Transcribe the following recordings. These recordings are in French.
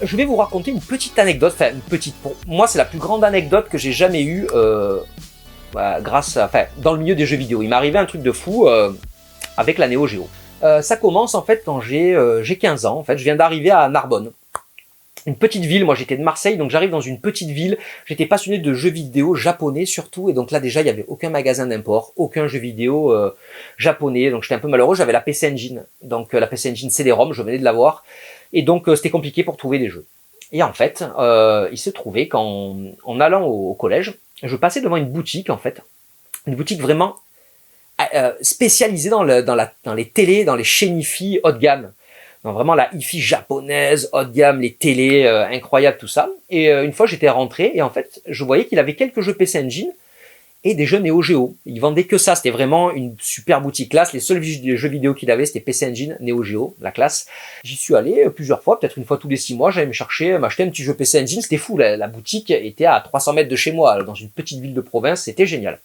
je vais vous raconter une petite anecdote, enfin une petite, pour moi c'est la plus grande anecdote que j'ai jamais eue grâce à, enfin, dans le milieu des jeux vidéo. Il m'est arrivé un truc de fou avec la Neo Geo. Ça commence en fait quand j'ai 15 ans, en fait, je viens d'arriver à Narbonne. Une petite ville, moi j'étais de Marseille, donc j'arrive dans une petite ville, j'étais passionné de jeux vidéo japonais surtout, et donc là déjà il y avait aucun magasin d'import, aucun jeu vidéo japonais, donc j'étais un peu malheureux, j'avais la PC Engine, donc la PC Engine CD-ROM, je venais de l'avoir, et donc c'était compliqué pour trouver des jeux. Et en fait, il se trouvait qu'en allant au collège, je passais devant une boutique en fait, une boutique vraiment spécialisée dans les télés, dans les chaînes hi-fi haut de gamme. Non, vraiment la hi-fi japonaise, haut de gamme, les télés, incroyables, tout ça. Et une fois, j'étais rentré et en fait, je voyais qu'il avait quelques jeux PC Engine et des jeux Neo Geo. Il vendait que ça, c'était vraiment une super boutique classe. Les seuls jeux vidéo qu'il avait, c'était PC Engine, Neo Geo, la classe. J'y suis allé plusieurs fois, peut-être une fois tous les 6 mois, j'allais m'acheter un petit jeu PC Engine, c'était fou. La boutique était à 300 mètres de chez moi, dans une petite ville de province, c'était génial.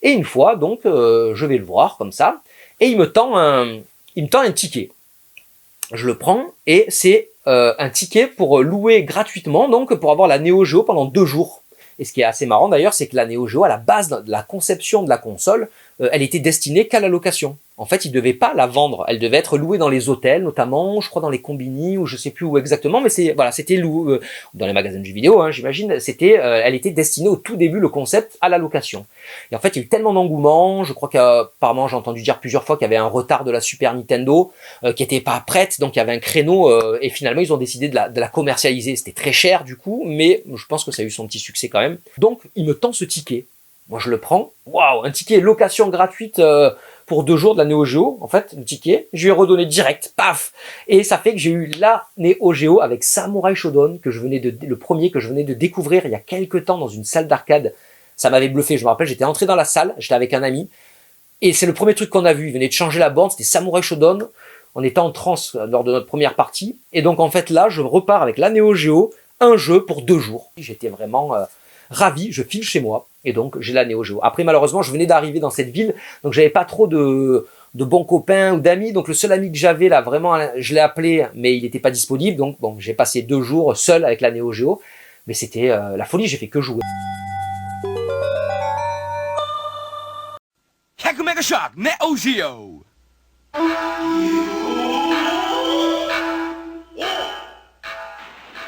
Et une fois, donc, je vais le voir comme ça, et il me tend un ticket. Je le prends et c'est un ticket pour louer gratuitement, donc pour avoir la Neo Geo pendant 2 jours. Et ce qui est assez marrant d'ailleurs, c'est que la Neo Geo, à la base de la conception de la console, elle était destinée qu'à la location. En fait, ils ne devaient pas la vendre, elle devait être louée dans les hôtels, notamment, je crois dans les combini, ou je sais plus où exactement, mais c'était loué dans les magasins de jeux vidéo, hein, j'imagine. Elle était destinée au tout début, le concept, à la location. Et en fait, il y a eu tellement d'engouement, je crois qu'apparemment, j'ai entendu dire plusieurs fois qu'il y avait un retard de la Super Nintendo, qui était pas prête, donc il y avait un créneau, et finalement, ils ont décidé de la commercialiser. C'était très cher, du coup, mais je pense que ça a eu son petit succès quand même. Donc, il me tend ce ticket. Moi, je le prends. Waouh, un ticket location gratuite pour 2 jours de la Neo Geo. En fait, le ticket, je lui ai redonné direct, paf. Et ça fait que j'ai eu la Neo Geo avec Samurai Shodown, le premier que je venais de découvrir il y a quelques temps dans une salle d'arcade. Ça m'avait bluffé. Je me rappelle, j'étais entré dans la salle, j'étais avec un ami, et c'est le premier truc qu'on a vu. Il venait de changer la bande, c'était Samurai Shodown. On était en transe lors de notre première partie, et donc en fait là, je repars avec la Neo Geo, un jeu pour 2 jours. J'étais vraiment ravi, je file chez moi, et donc j'ai la Neo Geo. Après malheureusement, je venais d'arriver dans cette ville, donc j'avais pas trop de bons copains ou d'amis, donc le seul ami que j'avais là, vraiment, je l'ai appelé, mais il n'était pas disponible, donc bon, j'ai passé 2 jours seul avec la Neo Geo, mais c'était la folie, j'ai fait que jouer. 100 Mega Shock Neo Geo.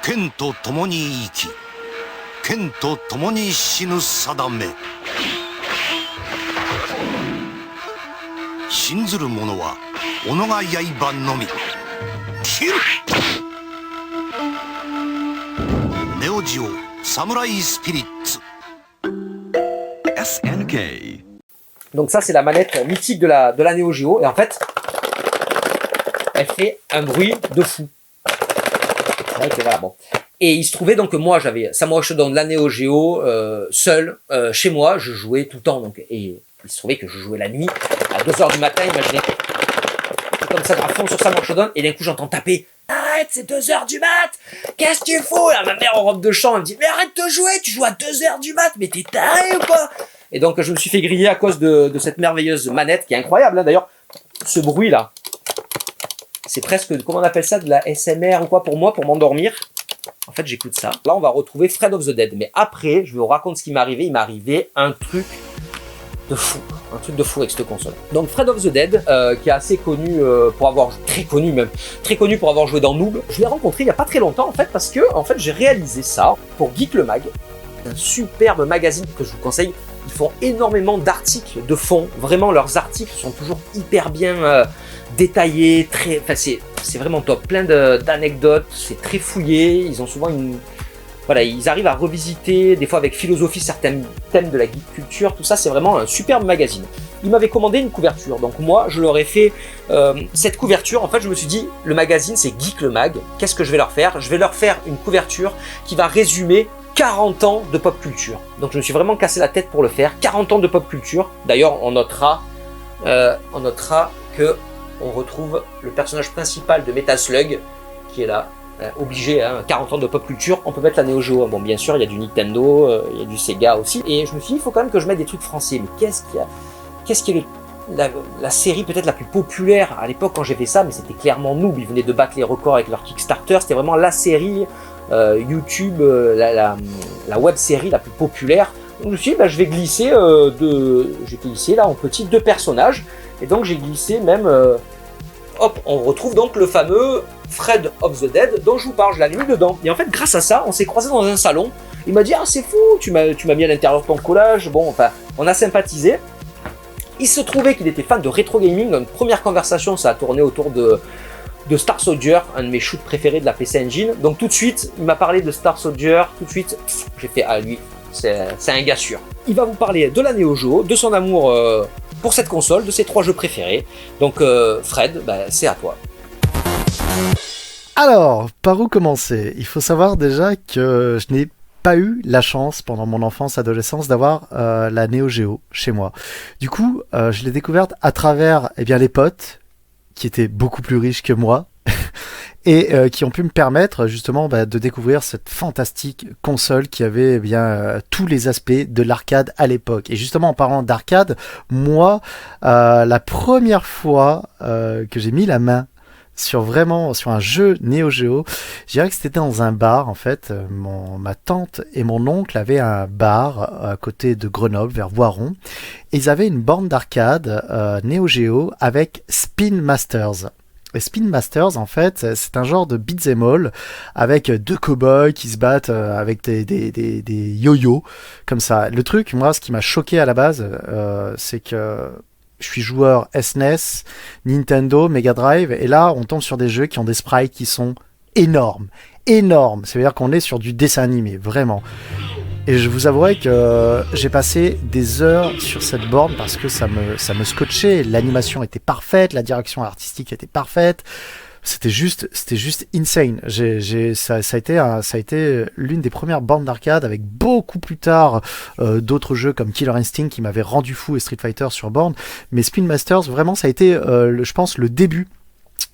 Kenと共に生き、剣と共に死ぬ定め。信ずる者は己が刃のみ。切る。ネオジオサムライスピリッツ。SNK. Donc ça, c'est la manette mythique de la Neo Geo, et en fait, elle fait un bruit de fou. Donc, voilà, bon. Et il se trouvait donc que moi, j'avais Samurai Shodown, la Neo Geo, seul, chez moi, je jouais tout le temps. Donc, et il se trouvait que je jouais la nuit, à 2h du matin, imaginez. Comme ça, à fond sur Samurai Shodown, et d'un coup, j'entends taper. Arrête, c'est 2h du mat! Qu'est-ce que tu fous? Là, ma mère en robe de champ, elle me dit, mais arrête de jouer, tu joues à 2h du mat, mais t'es taré ou quoi? Et donc, je me suis fait griller à cause de cette merveilleuse manette, qui est incroyable, hein. D'ailleurs, ce bruit-là, c'est presque, comment on appelle ça, de la SMR ou quoi pour moi, pour m'endormir. En fait, j'écoute ça. Là, on va retrouver Fred of the Dead. Mais après, je vais vous raconter ce qui m'est arrivé. Il m'est arrivé un truc de fou. Un truc de fou avec cette console. Donc, Fred of the Dead, qui est assez connu pour avoir... Très connu pour avoir joué dans Noob. Je l'ai rencontré il n'y a pas très longtemps, en fait, parce que, en fait, j'ai réalisé ça pour Geek le Mag. Un superbe magazine que je vous conseille. Ils font énormément d'articles de fond. Vraiment, leurs articles sont toujours hyper bien détaillés. Enfin, c'est vraiment top. Plein d'anecdotes. C'est très fouillé. Ils ont souvent voilà, ils arrivent à revisiter, des fois avec philosophie, certains thèmes de la geek culture. Tout ça, c'est vraiment un superbe magazine. Ils m'avaient commandé une couverture. Donc moi, je leur ai fait cette couverture. En fait, je me suis dit, le magazine, c'est Geek le Mag. Qu'est-ce que je vais leur faire? Je vais leur faire une couverture qui va résumer 40 ans de pop culture. Donc je me suis vraiment cassé la tête pour le faire. 40 ans de pop culture. D'ailleurs, on notera que on retrouve le personnage principal de Metal Slug qui est là, obligé, hein, 40 ans de pop culture. On peut mettre la Neo Geo. Bon, bien sûr, il y a du Nintendo, il y a du Sega aussi. Et je me suis dit, il faut quand même que je mette des trucs français. Mais qu'est-ce qui est la série peut-être la plus populaire à l'époque quand j'ai fait ça, mais c'était clairement Noob, ils venaient de battre les records avec leur Kickstarter, c'était vraiment la série YouTube, la web série la plus populaire. Donc je me suis dit, je vais glisser j'ai glissé là en petit 2 personnages, et donc j'ai glissé même, hop, on retrouve donc le fameux Fred of the Dead dont je vous parle, je l'ai mis dedans. Et en fait, grâce à ça, on s'est croisés dans un salon, il m'a dit, ah c'est fou, tu m'as mis à l'intérieur de ton collage, bon, enfin, on a sympathisé. Il se trouvait qu'il était fan de rétro gaming, donc première conversation, ça a tourné autour de Star Soldier, un de mes shoots préférés de la PC Engine. Donc tout de suite, il m'a parlé de Star Soldier, tout de suite, j'ai fait, ah lui, c'est un gars sûr. Il va vous parler de la Neo Geo, de son amour pour cette console, de ses 3 jeux préférés. Donc Fred, c'est à toi. Alors, par où commencer ? Il faut savoir déjà que je n'ai pas eu la chance pendant mon enfance, adolescence, d'avoir la Neo Geo chez moi. Du coup, je l'ai découverte à travers les potes qui étaient beaucoup plus riches que moi et qui ont pu me permettre justement de découvrir cette fantastique console qui avait tous les aspects de l'arcade à l'époque. Et justement en parlant d'arcade, moi, la première fois que j'ai mis la main sur un jeu Neo Geo, je dirais que c'était dans un bar en fait. Ma tante et mon oncle avaient un bar à côté de Grenoble, vers Voiron, et ils avaient une borne d'arcade Neo Geo avec Spin Masters. Et Spin Masters, en fait, c'est un genre de beat'em all avec 2 cow-boys qui se battent avec des yo-yo comme ça. Le truc, moi, ce qui m'a choqué à la base, c'est que je suis joueur SNES, Nintendo, Mega Drive, et là, on tombe sur des jeux qui ont des sprites qui sont énormes. Énormes. Ça veut dire qu'on est sur du dessin animé, vraiment. Et je vous avouerai que j'ai passé des heures sur cette borne parce que ça me scotchait. L'animation était parfaite, la direction artistique était parfaite. C'était juste insane. Ça a été l'une des premières bornes d'arcade, avec beaucoup plus tard d'autres jeux comme Killer Instinct qui m'avaient rendu fou, et Street Fighter sur borne. Mais Spin Masters, vraiment, ça a été, je pense, le début.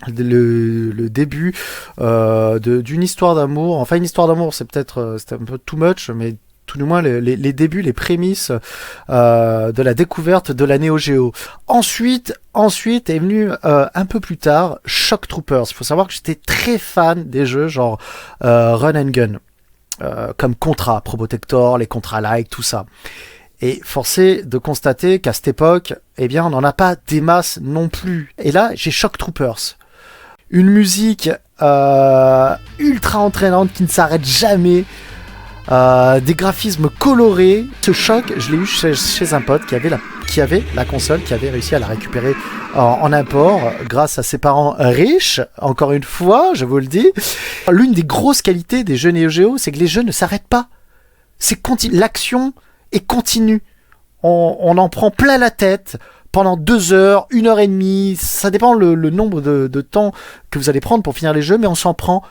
Le début d'une histoire d'amour. Enfin, une histoire d'amour, c'était un peu too much, mais tout du moins les débuts, les prémices de la découverte de la Neo Geo. Ensuite est venu un peu plus tard Shock Troopers. Il faut savoir que j'étais très fan des jeux genre Run and Gun, comme Contra, Probotector, les Contra-like, tout ça. Et forcé de constater qu'à cette époque, on n'en a pas des masses non plus. Et là, j'ai Shock Troopers. Une musique ultra entraînante qui ne s'arrête jamais. Des graphismes colorés. Ce Choc, je l'ai eu chez un pote qui avait la console, qui avait réussi à la récupérer en import grâce à ses parents riches. Encore une fois, je vous le dis. L'une des grosses qualités des jeux Neo Geo, c'est que les jeux ne s'arrêtent pas. L'action est continue. On en prend plein la tête pendant 2 heures, 1 heure et demie. Ça dépend le nombre de temps que vous allez prendre pour finir les jeux, mais on s'en prend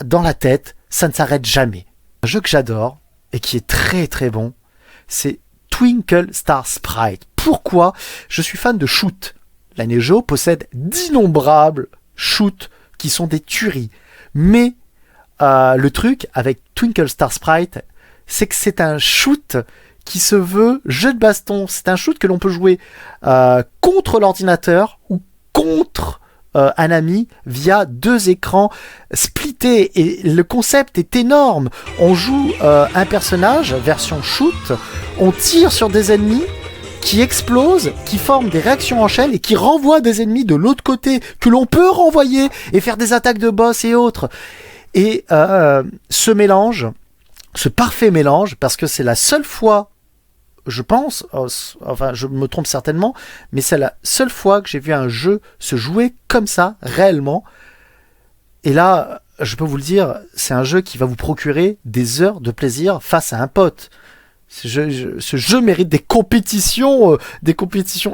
dans la tête. Ça ne s'arrête jamais. Un jeu que j'adore et qui est très très bon, c'est Twinkle Star Sprite. Pourquoi ? Je suis fan de shoot. La Neo Geo possède d'innombrables shoots qui sont des tueries. Mais le truc avec Twinkle Star Sprite, c'est que c'est un shoot qui se veut jeu de baston. C'est un shoot que l'on peut jouer contre l'ordinateur ou contre un ami via 2 écrans splittés, et le concept est énorme. On joue un personnage version shoot, on tire sur des ennemis qui explosent, qui forment des réactions en chaîne et qui renvoient des ennemis de l'autre côté que l'on peut renvoyer et faire des attaques de boss et autres. Et ce mélange, ce parfait mélange, parce que c'est la seule fois, je pense, enfin je me trompe certainement, mais c'est la seule fois que j'ai vu un jeu se jouer comme ça, réellement. Et là, je peux vous le dire, c'est un jeu qui va vous procurer des heures de plaisir face à un pote. Ce jeu mérite des compétitions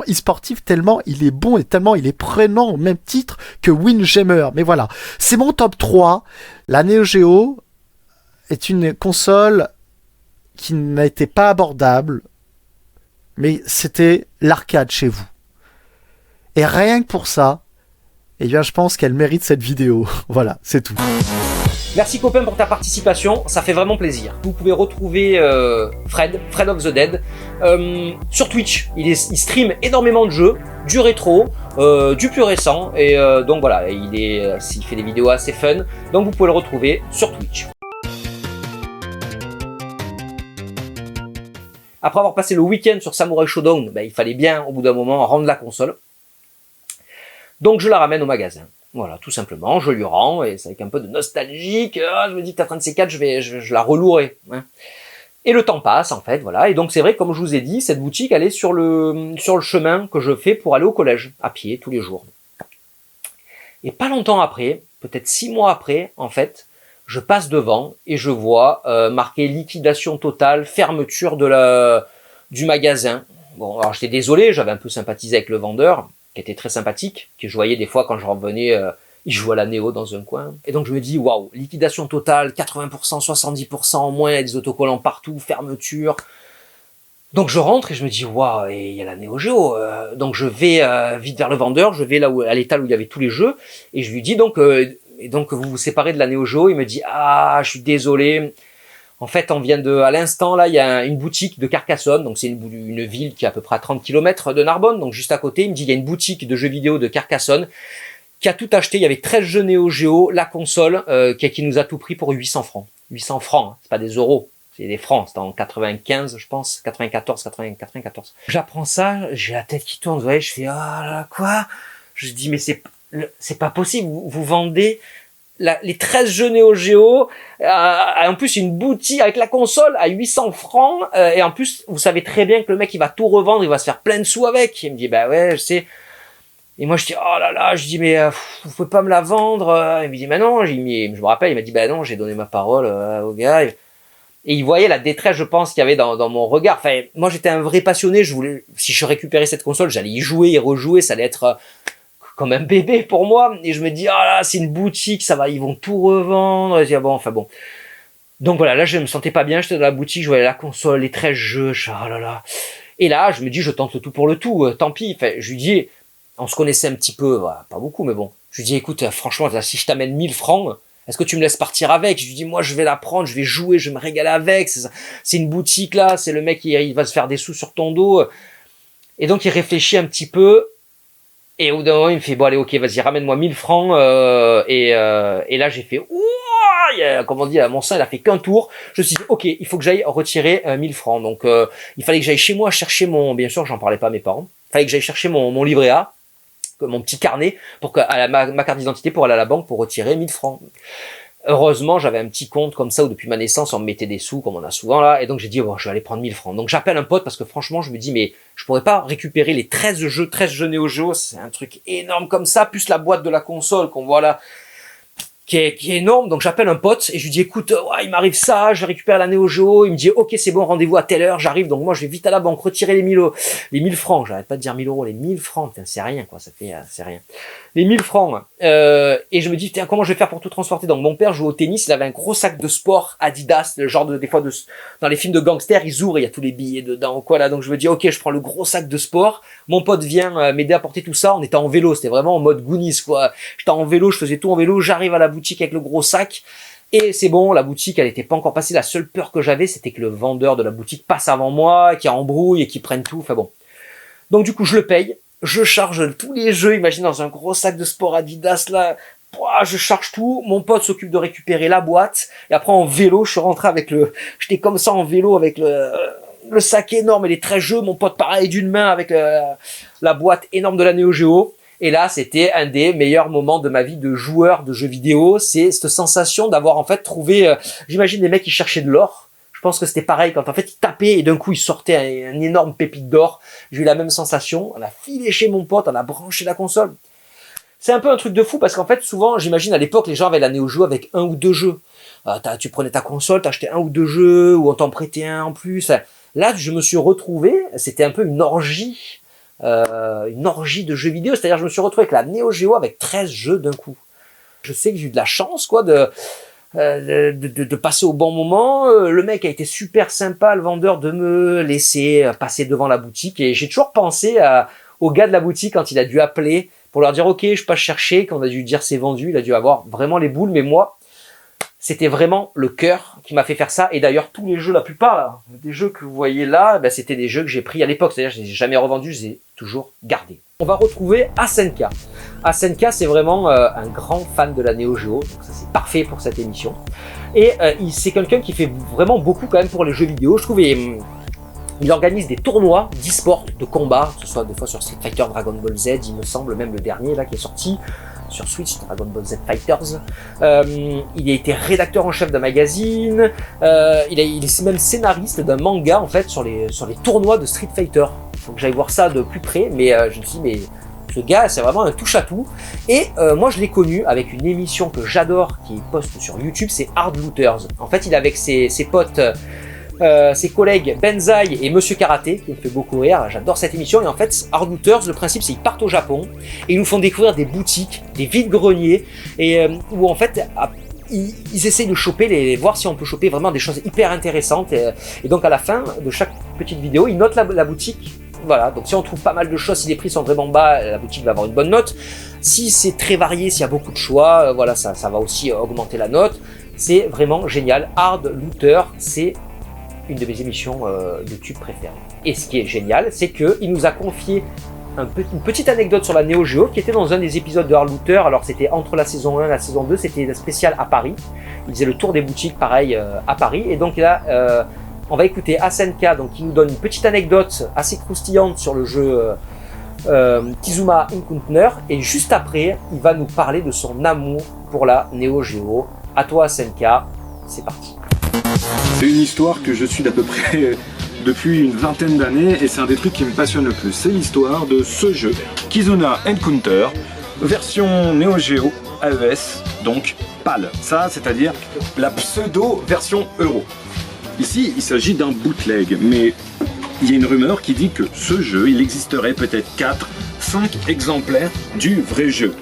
e-sportives, tellement il est bon et tellement il est prenant au même titre que Windjammer. Mais voilà, c'est mon top 3. La Neo Geo est une console qui n'était pas abordable, mais c'était l'arcade chez vous. Et rien que pour ça, eh bien, je pense qu'elle mérite cette vidéo. Voilà, c'est tout. Merci copain pour ta participation, ça fait vraiment plaisir. Vous pouvez retrouver Fred of the Dead, sur Twitch. Il stream énormément de jeux, du rétro, du plus récent, et donc voilà, il fait des vidéos assez fun, donc vous pouvez le retrouver sur Twitch. Après avoir passé le week-end sur Samurai Shodown, il fallait bien au bout d'un moment rendre la console. Donc je la ramène au magasin. Voilà, tout simplement, je lui rends, et c'est avec un peu de nostalgie que je me dis peut-être un de ces quatre, je la relouerai. Hein. Et le temps passe, en fait, voilà. Et donc c'est vrai, comme je vous ai dit, cette boutique, elle est sur le chemin que je fais pour aller au collège, à pied, tous les jours. Et pas longtemps après, peut-être 6 mois après, en fait, je passe devant et je vois marqué liquidation totale, fermeture du magasin. Bon, alors j'étais désolé, j'avais un peu sympathisé avec le vendeur, qui était très sympathique, que je voyais des fois quand je revenais, il jouait à la néo dans un coin. Et donc je me dis, waouh, liquidation totale, 80%, 70% en moins, il y a des autocollants partout, fermeture. Donc je rentre et je me dis, waouh, et il y a la Neo Geo. Donc je vais vite vers le vendeur, je vais là à l'étal où il y avait tous les jeux, et je lui dis donc, et donc vous vous séparez de la Neo Geo. Il me dit, ah, je suis désolé. En fait, à l'instant, là, il y a une boutique de Carcassonne, donc c'est une ville qui est à peu près à 30 km de Narbonne, donc juste à côté. Il me dit, il y a une boutique de jeux vidéo de Carcassonne qui a tout acheté. Il y avait 13 jeux Neo Geo, la console, qui nous a tout pris pour 800 francs. 800 francs, hein, c'est pas des euros, c'est des francs. C'était en 95, je pense, 94. J'apprends ça, j'ai la tête qui tourne, vous voyez, je fais, ah là, quoi? Je dis, mais c'est pas possible, vous vendez les 13 jeux Neo Geo, en plus une boutique avec la console à 800 francs, et en plus vous savez très bien que le mec il va tout revendre, il va se faire plein de sous avec. Il me dit bah ouais je sais. Et moi je dis oh là là, je dis mais vous pouvez pas me la vendre. Il me dit mais non, je me rappelle, il m'a dit bah non, j'ai donné ma parole au gars. Et il voyait la détresse, je pense, qu'il y avait dans mon regard. Enfin, moi j'étais un vrai passionné, si je récupérais cette console, j'allais y jouer, y rejouer, ça allait être comme un bébé pour moi. Et je me dis, ah là, c'est une boutique, ça va, ils vont tout revendre. Et je dis, ah bon, enfin bon. Donc voilà, là, je me sentais pas bien, j'étais dans la boutique, je voyais la console, les 13 jeux, oh là là. Et là, je me dis, je tente le tout pour le tout, tant pis. Enfin, je lui dis, on se connaissait un petit peu, voilà, pas beaucoup, mais bon. Je lui dis, écoute, franchement, là, si je t'amène 1000 francs, est-ce que tu me laisses partir avec? Je lui dis, moi, je vais la prendre, je vais jouer, je vais me régaler avec. C'est une boutique, là, c'est le mec, il va se faire des sous sur ton dos. Et donc, il réfléchit un petit peu. Et au bout d'un moment, il me fait, bon, allez, ok, vas-y, ramène-moi 1000 francs, et là, j'ai fait, ouah, comme on dit, mon sein, il a fait qu'un tour. Je me suis dit, ok, il faut que j'aille retirer 1000 francs. Donc, il fallait que j'aille chez moi chercher bien sûr, j'en parlais pas à mes parents. Il fallait que j'aille chercher mon livret A, mon petit carnet, pour ma carte d'identité pour aller à la banque pour retirer 1000 francs. Heureusement, j'avais un petit compte comme ça où depuis ma naissance, on me mettait des sous, comme on a souvent là. Et donc, j'ai dit, bon, je vais aller prendre 1000 francs. Donc, j'appelle un pote parce que franchement, je me dis, mais je pourrais pas récupérer les 13 jeux Neo Geo. C'est un truc énorme comme ça, plus la boîte de la console qu'on voit là, qui est énorme. Donc, j'appelle un pote et je lui dis, écoute, ouais, il m'arrive ça, je vais récupérer la Neo Geo. Il me dit, ok, c'est bon, rendez-vous à telle heure, j'arrive. Donc, moi, je vais vite à la banque retirer les 1000 francs. J'arrête pas de dire 1000 euros, les 1000 francs. Putain, c'est rien, quoi. Ça fait, c'est rien. Les 1000 francs. Et je me dis, tiens, comment je vais faire pour tout transporter? Donc, mon père joue au tennis, il avait un gros sac de sport Adidas, le genre des fois dans les films de gangsters, ils ouvrent, il y a tous les billets dedans, quoi, là. Donc, je me dis, ok, je prends le gros sac de sport. Mon pote vient m'aider à porter tout ça. On était en vélo. C'était vraiment en mode Goonies, quoi. J'étais en vélo, je faisais tout en vélo. J'arrive à la boutique avec le gros sac. Et c'est bon, la boutique, elle était pas encore passée. La seule peur que j'avais, c'était que le vendeur de la boutique passe avant moi, qu'il embrouille et qu'il prenne tout. Enfin bon. Donc, du coup, je le paye. Je charge tous les jeux, imagine dans un gros sac de sport Adidas là, je charge tout, mon pote s'occupe de récupérer la boîte, et après en vélo, je suis rentré j'étais comme ça en vélo avec le sac énorme et les 13 jeux, mon pote pareil d'une main avec la boîte énorme de la Neo Geo, et là c'était un des meilleurs moments de ma vie de joueur de jeux vidéo, c'est cette sensation d'avoir en fait trouvé, j'imagine des mecs qui cherchaient de l'or. Je pense que c'était pareil quand en fait il tapait et d'un coup il sortait un énorme pépite d'or. J'ai eu la même sensation. On a filé chez mon pote, on a branché la console. C'est un peu un truc de fou parce qu'en fait souvent, j'imagine à l'époque les gens avaient la Neo Geo avec 1 ou 2 jeux. Tu prenais ta console, t'achetais 1 ou 2 jeux ou on t'en prêtait un en plus. Là, je me suis retrouvé, c'était un peu une orgie de jeux vidéo. C'est-à-dire je me suis retrouvé avec la Neo Geo avec 13 jeux d'un coup. Je sais que j'ai eu de la chance quoi de passer au bon moment. Le mec a été super sympa, le vendeur, de me laisser passer devant la boutique, et j'ai toujours pensé au gars de la boutique quand il a dû appeler pour leur dire ok, je passe chercher, quand on a dû dire c'est vendu, il a dû avoir vraiment les boules. Mais moi, c'était vraiment le cœur qui m'a fait faire ça. Et d'ailleurs, tous les jeux, la plupart là, des jeux que vous voyez là, ben, c'était des jeux que j'ai pris à l'époque. C'est-à-dire, je les ai jamais revendus, je les ai toujours gardés. On va retrouver Asenka. Asenka, c'est vraiment un grand fan de la Neo Geo, donc ça c'est parfait pour cette émission. Et c'est quelqu'un qui fait vraiment beaucoup quand même pour les jeux vidéo. Je trouve il organise des tournois d'e-sport, de combat, que ce soit des fois sur Street Fighter, Dragon Ball Z, il me semble, même le dernier là qui est sorti sur Switch, Dragon Ball Z Fighters. Il a été rédacteur en chef d'un magazine. Il est même scénariste d'un manga en fait sur les tournois de Street Fighter. Faut que j'aille voir ça de plus près, mais je me suis dit, mais ce gars, c'est vraiment un touche-à-tout. Et moi, je l'ai connu avec une émission que j'adore, qui poste sur YouTube, c'est Hard Looters. En fait, il est avec ses potes, ses collègues Benzaï et Monsieur Karaté, qui me fait beaucoup rire. J'adore cette émission. Et en fait, Hard Looters, le principe, c'est qu'ils partent au Japon et ils nous font découvrir des boutiques, des vides-greniers, et où en fait, ils essayent de choper, voir si on peut choper vraiment des choses hyper intéressantes. Et donc, à la fin de chaque petite vidéo, ils notent la boutique. Voilà, donc si on trouve pas mal de choses, si les prix sont vraiment bas, la boutique va avoir une bonne note. Si c'est très varié, s'il y a beaucoup de choix, voilà, ça va aussi augmenter la note. C'est vraiment génial. Hard Looter, c'est une de mes émissions YouTube préférées. Et ce qui est génial, c'est qu'il nous a confié une petite anecdote sur la Neo Geo qui était dans un des épisodes de Hard Looter. Alors c'était entre la saison 1 et la saison 2, c'était spécial à Paris. Il faisait le tour des boutiques pareil à Paris. Et donc là, on va écouter Asenka, donc qui nous donne une petite anecdote assez croustillante sur le jeu Kizuna Encounter. Et juste après, il va nous parler de son amour pour la Neo Geo. À toi Asenka, c'est parti. C'est une histoire que je suis d'à peu près depuis une vingtaine d'années et c'est un des trucs qui me passionne le plus. C'est l'histoire de ce jeu, Kizuna Encounter, version Neo Geo AES, donc PAL. Ça, c'est-à-dire la pseudo-version euro. Ici, il s'agit d'un bootleg, mais il y a une rumeur qui dit que ce jeu, il existerait peut-être 4, 5 exemplaires du vrai jeu.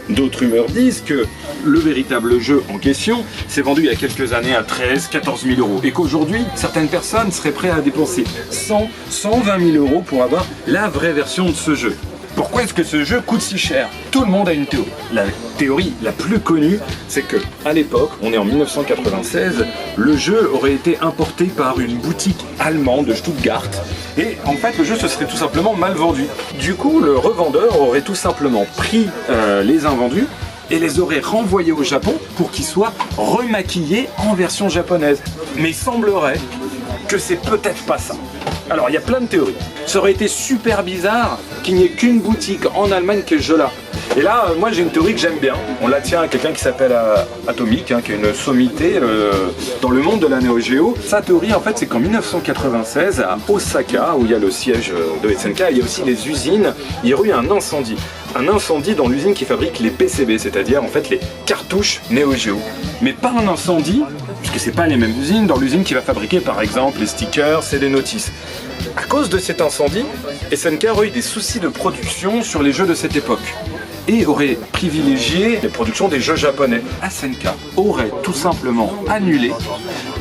D'autres rumeurs disent que le véritable jeu en question s'est vendu il y a quelques années à 13, 14 000 euros et qu'aujourd'hui, certaines personnes seraient prêtes à dépenser 100, 120 000 euros pour avoir la vraie version de ce jeu. Pourquoi est-ce que ce jeu coûte si cher? Tout le monde a une théorie. La théorie la plus connue, c'est que à l'époque, on est en 1996, le jeu aurait été importé par une boutique allemande de Stuttgart et en fait le jeu se serait tout simplement mal vendu. Du coup, le revendeur aurait tout simplement pris les invendus et les aurait renvoyés au Japon pour qu'ils soient remaquillés en version japonaise. Mais il semblerait que c'est peut-être pas ça. Alors il y a plein de théories. Ça aurait été super bizarre qu'il n'y ait qu'une boutique en Allemagne qui ait ce jeu-là. Et là, moi j'ai une théorie que j'aime bien. On la tient à quelqu'un qui s'appelle Atomic, qui est une sommité dans le monde de la Neo Geo. Sa théorie en fait c'est qu'en 1996 à Osaka, où il y a le siège de SNK, il y a aussi les usines, il y aurait eu un incendie. Un incendie dans l'usine qui fabrique les PCB, c'est-à-dire en fait les cartouches Neo Geo. Mais pas un incendie, puisque c'est pas les mêmes usines, dans l'usine qui va fabriquer par exemple les stickers et les notices. À cause de cet incendie, SNK aurait eu des soucis de production sur les jeux de cette époque et aurait privilégié les productions des jeux japonais. SNK aurait tout simplement annulé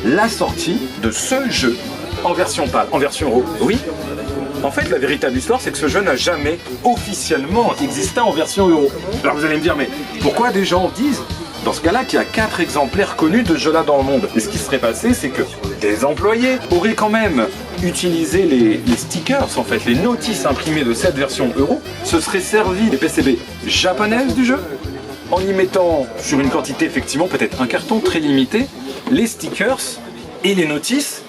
la sortie de ce jeu en version PAL, en version euro. Oui. En fait, la véritable histoire, c'est que ce jeu n'a jamais officiellement existé en version euro. Alors vous allez me dire, mais pourquoi des gens disent dans ce cas-là qu'il y a 4 exemplaires connus de ce jeu-là dans le monde? Et ce qui serait passé, c'est que des employés auraient quand même utilisé les stickers, en fait, les notices imprimées de cette version euro, se seraient servis des PCB japonaises du jeu, en y mettant sur une quantité, effectivement, peut-être un carton très limité, les stickers et les notices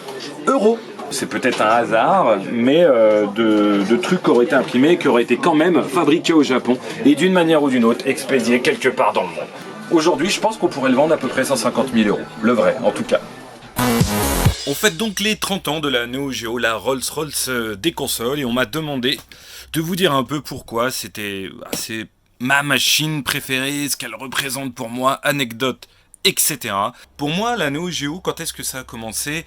euro. C'est peut-être un hasard, mais de trucs qui auraient été imprimés, qui auraient été quand même fabriqués au Japon, et d'une manière ou d'une autre, expédiés quelque part dans le monde. Aujourd'hui, je pense qu'on pourrait le vendre à peu près 150 000 euros. Le vrai, en tout cas. On fête donc les 30 ans de la Neo Geo, la Rolls-Royce des consoles, et on m'a demandé de vous dire un peu pourquoi c'est ma machine préférée, ce qu'elle représente pour moi, anecdotes, etc. Pour moi, la Neo Geo, quand est-ce que ça a commencé ?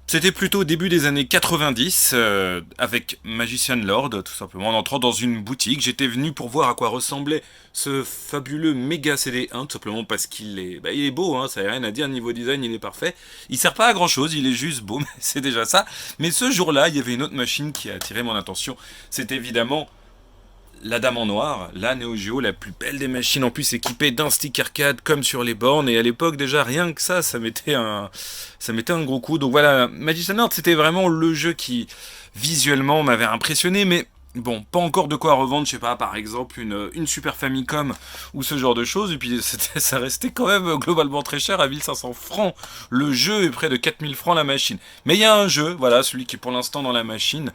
C'était plutôt au début des années 90, avec Magician Lord, tout simplement, en entrant dans une boutique. J'étais venu pour voir à quoi ressemblait ce fabuleux Mega CD1, tout simplement parce qu'il est, il est beau, hein, ça n'a rien à dire, niveau design, il est parfait. Il sert pas à grand chose, il est juste beau, mais c'est déjà ça. Mais ce jour-là, il y avait une autre machine qui a attiré mon attention. C'est évidemment la Dame en Noir, la Neo Geo, la plus belle des machines, en plus équipée d'un stick arcade comme sur les bornes, et à l'époque déjà rien que ça mettait un gros coup. Donc voilà, Magician Heart c'était vraiment le jeu qui visuellement m'avait impressionné, mais bon, pas encore de quoi revendre, je sais pas, par exemple une Super Famicom ou ce genre de choses, et puis ça restait quand même globalement très cher, à 1500 francs le jeu et près de 4000 francs la machine. Mais il y a un jeu, voilà, celui qui est pour l'instant dans la machine,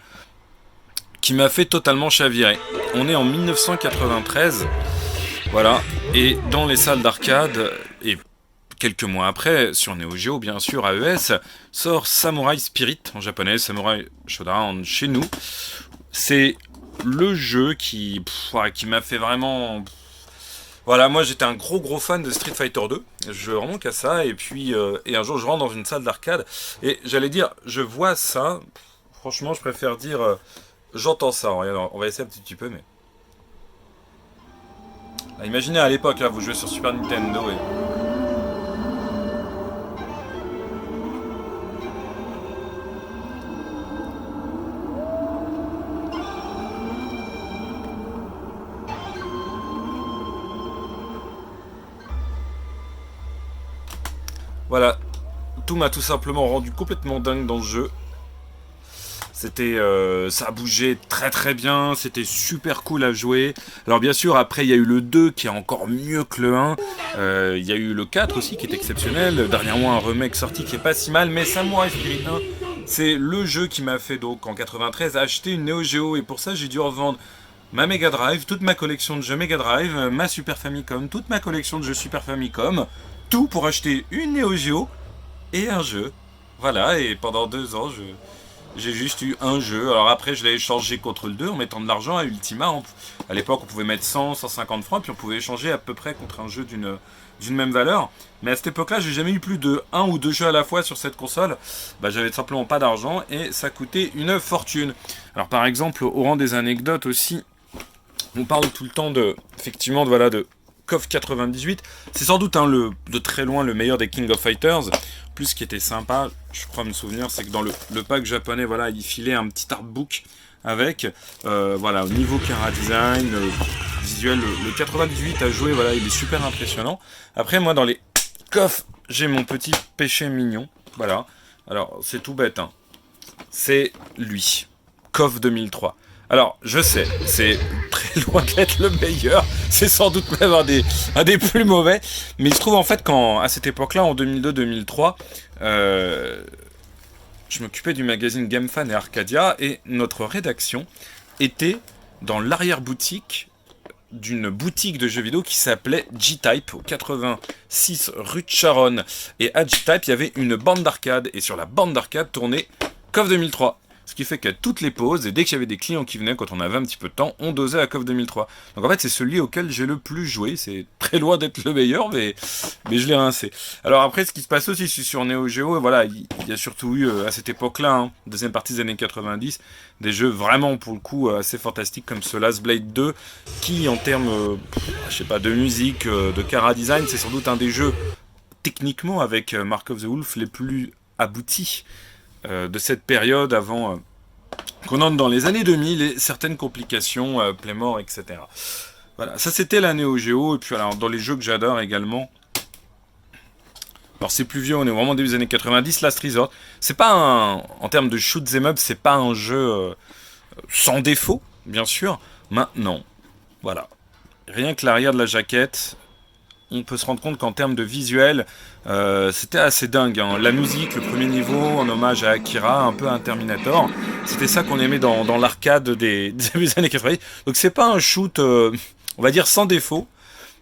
qui m'a fait totalement chavirer. On est en 1993, voilà, et dans les salles d'arcade, et quelques mois après, sur Neo Geo, bien sûr, AES, sort Samurai Spirit, en japonais, Samurai Shodown chez nous. C'est le jeu qui m'a fait vraiment... Voilà, moi j'étais un gros fan de Street Fighter 2, je jouais vraiment qu'à ça, et puis et un jour je rentre dans une salle d'arcade, et j'allais dire, je vois ça, franchement je préfère dire... j'entends ça, regarde, on va essayer un petit peu, mais... Ah, imaginez à l'époque, là, vous jouez sur Super Nintendo et... Voilà, tout m'a tout simplement rendu complètement dingue dans le jeu. C'était, ça bougeait très bien, c'était super cool à jouer. Alors bien sûr, après il y a eu le 2 qui est encore mieux que le 1. Il y a eu le 4 aussi qui est exceptionnel. Dernièrement un remake sorti qui est pas si mal, mais Samurai Spirit 1, c'est le jeu qui m'a fait donc en 93 acheter une Neo Geo, et pour ça j'ai dû revendre ma Mega Drive, toute ma collection de jeux Mega Drive, ma Super Famicom, toute ma collection de jeux Super Famicom, tout pour acheter une Neo Geo et un jeu. Voilà, et pendant 2 ans j'ai juste eu un jeu. Alors après, je l'ai échangé contre le 2 en mettant de l'argent à Ultima. À l'époque, on pouvait mettre 100, 150 francs, puis on pouvait échanger à peu près contre un jeu d'une même valeur. Mais à cette époque-là, j'ai jamais eu plus de 1 ou 2 jeux à la fois sur cette console. Bah, j'avais simplement pas d'argent et ça coûtait une fortune. Alors par exemple, au rang des anecdotes aussi, on parle tout le temps de KOF 98. C'est sans doute de très loin le meilleur des King of Fighters. Plus ce qui était sympa, je crois me souvenir, c'est que dans le pack japonais, voilà, il filait un petit artbook avec, voilà, au niveau cara design, visuel, le 98 à jouer, voilà, il est super impressionnant. Après, moi, dans les KOF, j'ai mon petit péché mignon, voilà. Alors, c'est tout bête, hein. C'est lui, KOF 2003. Alors, je sais, c'est très loin d'être le meilleur, c'est sans doute même un des plus mauvais, mais il se trouve en fait qu'à cette époque-là, en 2002-2003, je m'occupais du magazine GameFan et Arcadia, et notre rédaction était dans l'arrière-boutique d'une boutique de jeux vidéo qui s'appelait G-Type, au 86 rue de Charonne. Et à G-Type, il y avait une bande d'arcade, et sur la bande d'arcade tournait KOF 2003. Ce qui fait qu'à toutes les pauses, et dès qu'il y avait des clients qui venaient, quand on avait un petit peu de temps, on dosait à KOF 2003. Donc en fait, c'est celui auquel j'ai le plus joué. C'est très loin d'être le meilleur, mais je l'ai rincé. Alors après, ce qui se passe aussi sur Neo Geo, voilà, il y a surtout eu, à cette époque-là, deuxième partie des années 90, des jeux vraiment, pour le coup, assez fantastiques, comme ce Last Blade 2, qui, en termes, je sais pas, de musique, de cara design, c'est sans doute un des jeux, techniquement, avec Mark of the Wolf, les plus aboutis de cette période avant qu'on entre dans les années 2000 et certaines complications, Playmore, etc. Voilà, ça c'était la Neo Geo. Et puis alors, dans les jeux que j'adore également, alors c'est plus vieux, on est vraiment début des années 90, Last Resort. C'est pas en termes de shoot 'em up, c'est pas un jeu sans défaut, bien sûr. Maintenant, voilà, rien que l'arrière de la jaquette, on peut se rendre compte qu'en termes de visuel, c'était assez dingue, hein. La musique, le premier niveau, en hommage à Akira, un peu à un Terminator, c'était ça qu'on aimait dans l'arcade des années 90. Donc c'est pas un shoot, on va dire, sans défaut,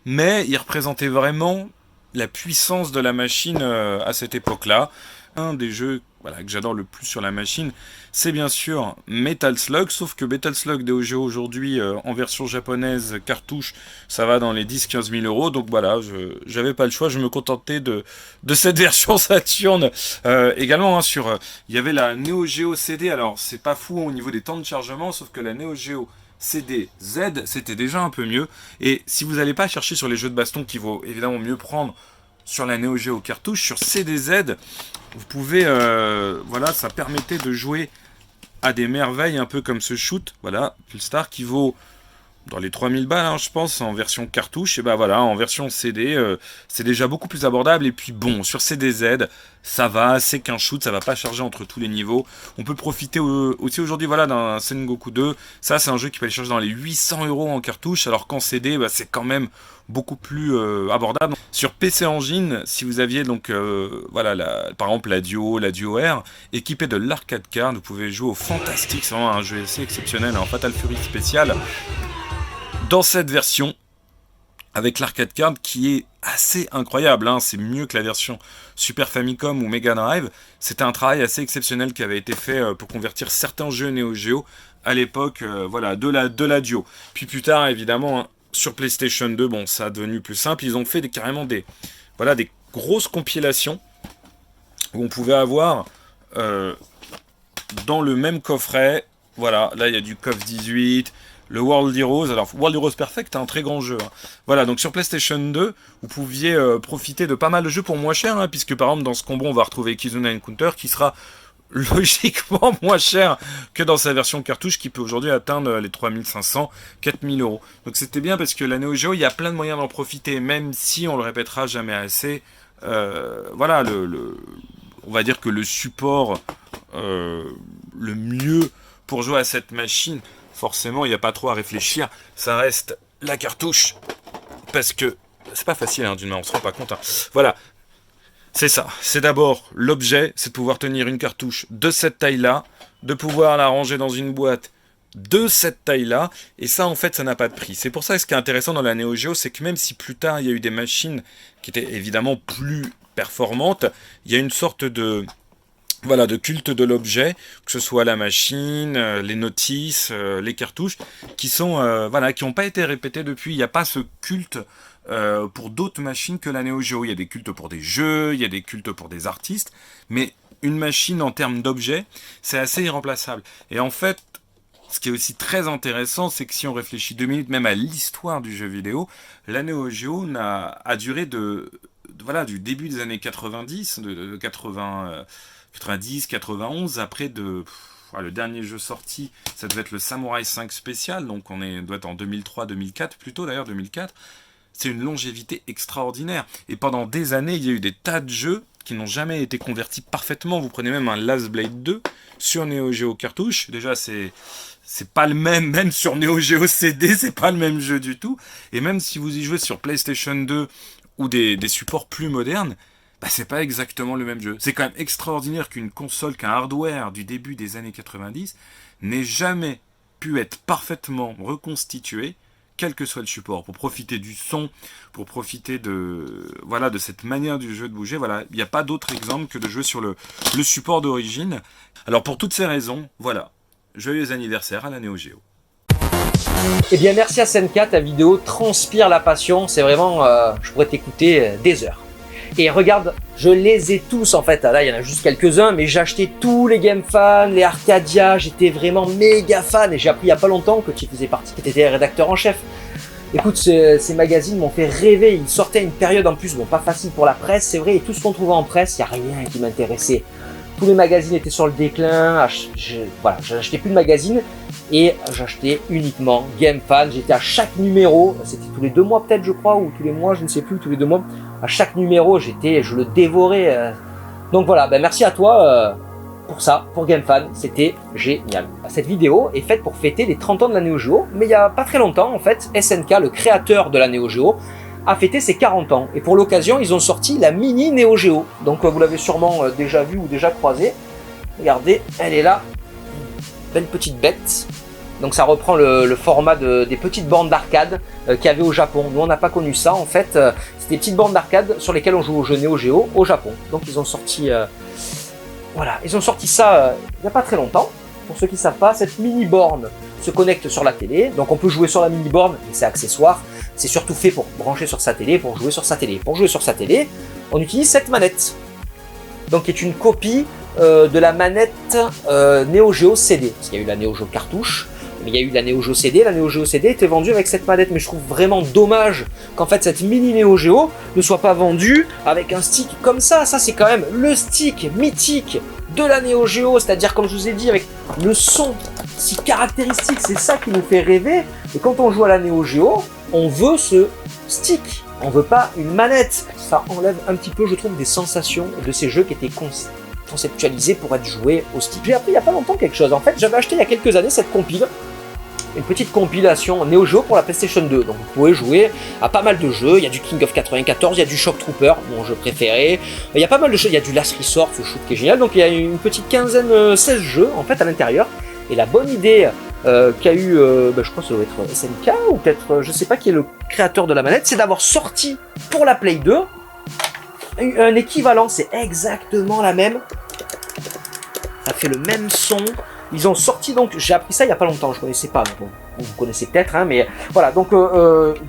mais il représentait vraiment la puissance de la machine à cette époque-là. Un des jeux, voilà, que j'adore le plus sur la machine, c'est bien sûr Metal Slug, sauf que Metal Slug Neo Geo aujourd'hui, en version japonaise, cartouche, ça va dans les 10-15 000 euros, donc voilà, j'avais pas le choix, je me contentais de cette version Saturn. Également, hein, il y avait la Neo Geo CD, alors c'est pas fou au niveau des temps de chargement, sauf que la Neo Geo CD Z, c'était déjà un peu mieux, et si vous n'allez pas chercher sur les jeux de baston, qu'il vaut évidemment mieux prendre sur la Neo Geo cartouche, sur CDZ, vous pouvez, voilà, ça permettait de jouer à des merveilles un peu comme ce shoot, voilà, Pulstar, qui vaut dans les 3000 balles, hein, je pense, en version cartouche. Et bah voilà, en version CD, c'est déjà beaucoup plus abordable. Et puis bon, sur CDZ, ça va, c'est qu'un shoot, ça va pas charger entre tous les niveaux. On peut profiter aussi aujourd'hui, voilà, d'un Sengoku 2. Ça, c'est un jeu qui peut aller charger dans les 800 € en cartouche, alors qu'en CD, bah, c'est quand même beaucoup plus abordable. Sur PC Engine, si vous aviez donc voilà, par exemple la Duo R, équipée de l'arcade card, vous pouvez jouer au Fantastic, c'est vraiment un jeu assez exceptionnel, en Fatal Fury spécial. Dans cette version, avec l'arcade card qui est assez incroyable, hein, c'est mieux que la version Super Famicom ou Mega Drive. C'était un travail assez exceptionnel qui avait été fait pour convertir certains jeux Neo Geo à l'époque voilà, de la Duo. Puis plus tard, évidemment, hein, sur PlayStation 2, bon, ça a devenu plus simple. Ils ont fait carrément des grosses compilations où on pouvait avoir dans le même coffret, voilà, là il y a du KOF 18, le World Heroes, alors World Heroes Perfect, un très grand jeu. Hein. Voilà, donc sur PlayStation 2, vous pouviez profiter de pas mal de jeux pour moins cher, hein, puisque par exemple dans ce combo, on va retrouver Kizuna Encounter, qui sera logiquement moins cher que dans sa version cartouche, qui peut aujourd'hui atteindre les 3500, 4000 €. Donc c'était bien, parce que la Neo Geo, il y a plein de moyens d'en profiter, même si on le répétera jamais assez. Voilà, on va dire que le support le mieux pour jouer à cette machine, forcément, il n'y a pas trop à réfléchir. Ça reste la cartouche. Parce que c'est pas facile, hein, d'une main, on se rend pas compte. Hein. Voilà. C'est ça. C'est d'abord l'objet, c'est de pouvoir tenir une cartouche de cette taille-là, de pouvoir la ranger dans une boîte de cette taille-là. Et ça, en fait, ça n'a pas de prix. C'est pour ça que ce qui est intéressant dans la Neo Geo, c'est que même si plus tard, il y a eu des machines qui étaient évidemment plus performantes, il y a une sorte de... Voilà, de culte de l'objet, que ce soit la machine, les notices, les cartouches, qui sont voilà, qui n'ont pas été répétés depuis. Il n'y a pas ce culte pour d'autres machines que la Neo Geo. Il y a des cultes pour des jeux, il y a des cultes pour des artistes, mais une machine en termes d'objet, c'est assez irremplaçable. Et en fait, ce qui est aussi très intéressant, c'est que si on réfléchit 2 minutes même à l'histoire du jeu vidéo, la Neo Geo a duré voilà, du début des années 90, de 80... 90, 91, après le dernier jeu sorti, ça devait être le Samurai 5 spécial, donc doit être en 2003, 2004, plutôt d'ailleurs 2004. C'est une longévité extraordinaire. Et pendant des années, il y a eu des tas de jeux qui n'ont jamais été convertis parfaitement. Vous prenez même un Last Blade 2 sur Neo Geo cartouche. Déjà, c'est pas le même sur Neo Geo CD, c'est pas le même jeu du tout. Et même si vous y jouez sur PlayStation 2 ou des supports plus modernes, bah, c'est pas exactement le même jeu. C'est quand même extraordinaire qu'un hardware du début des années 90 n'ait jamais pu être parfaitement reconstitué, quel que soit le support, pour profiter du son, pour profiter de cette manière du jeu de bouger. Voilà, il n'y a pas d'autre exemple que de jouer sur le support d'origine. Alors pour toutes ces raisons, voilà, joyeux anniversaire à la Neo Geo. Eh bien merci à Senka, ta vidéo transpire la passion, c'est vraiment, je pourrais t'écouter des heures. Et regarde, je les ai tous en fait, là il y en a juste quelques-uns, mais j'ai acheté tous les GameFan, les Arcadia, j'étais vraiment méga fan, et j'ai appris il y a pas longtemps que tu faisais partie, que tu étais rédacteur en chef. Écoute, ces magazines m'ont fait rêver, ils sortaient à une période en plus, bon pas facile pour la presse, c'est vrai, et tout ce qu'on trouvait en presse, il n'y a rien qui m'intéressait. Tous les magazines étaient sur le déclin, voilà, j'achetais plus de magazines, et j'achetais uniquement GameFan, j'étais à chaque numéro, c'était tous les 2 mois peut-être je crois, ou tous les mois, je ne sais plus, tous les 2 mois, à chaque numéro je le dévorais. Donc voilà, merci à toi pour ça, pour GameFan, c'était génial. Cette vidéo est faite pour fêter les 30 ans de la Neo Geo, mais il n'y a pas très longtemps en fait, SNK, le créateur de la Neo Geo, a fêté ses 40 ans, et pour l'occasion ils ont sorti la mini Neo Geo, donc vous l'avez sûrement déjà vu ou déjà croisé, regardez, elle est là, belle petite bête. Donc ça reprend le format des petites bornes d'arcade qu'il y avait au Japon. Nous on n'a pas connu ça en fait, c'était des petites bornes d'arcade sur lesquelles on joue au jeu Neo Geo au Japon. Donc ils ont sorti ça il n'y a pas très longtemps. Pour ceux qui ne savent pas, cette mini borne se connecte sur la télé, donc on peut jouer sur la mini borne, mais c'est accessoire. C'est surtout fait pour brancher sur sa télé, pour jouer sur sa télé. Pour jouer sur sa télé, on utilise cette manette, donc qui est une copie de la manette Neo Geo CD, parce qu'il y a eu la Neo Geo cartouche, mais il y a eu la Neo Geo CD. La Neo Geo CD était vendue avec cette manette, mais je trouve vraiment dommage qu'en fait cette mini Neo Geo ne soit pas vendue avec un stick comme ça. Ça c'est quand même le stick mythique de la Neo Geo, c'est-à-dire comme je vous ai dit avec le son si caractéristique, c'est ça qui nous fait rêver. Et quand on joue à la Neo Geo, on veut ce stick, on veut pas une manette. Ça enlève un petit peu, je trouve, des sensations de ces jeux qui étaient conceptualisés pour être joués au stick. J'ai appris il y a pas longtemps quelque chose. En fait, j'avais acheté il y a quelques années cette compile, une petite compilation Neo Geo pour la PlayStation 2. Donc vous pouvez jouer à pas mal de jeux. Il y a du King of 94, il y a du Shock Trooper, mon jeu préféré. Il y a pas mal de jeux. Il y a du Last Resort, ce shoot qui est génial. Donc il y a une petite quinzaine, 16 jeux en fait à l'intérieur. Et la bonne idée qu'a eu, je crois que ça doit être SNK ou peut-être, je sais pas qui est le créateur de la manette, c'est d'avoir sorti pour la Play 2 un équivalent. C'est exactement la même. Ça fait le même son. Ils ont sorti donc, j'ai appris ça il y a pas longtemps, je connaissais pas, bon, vous connaissez peut-être, hein, mais voilà, donc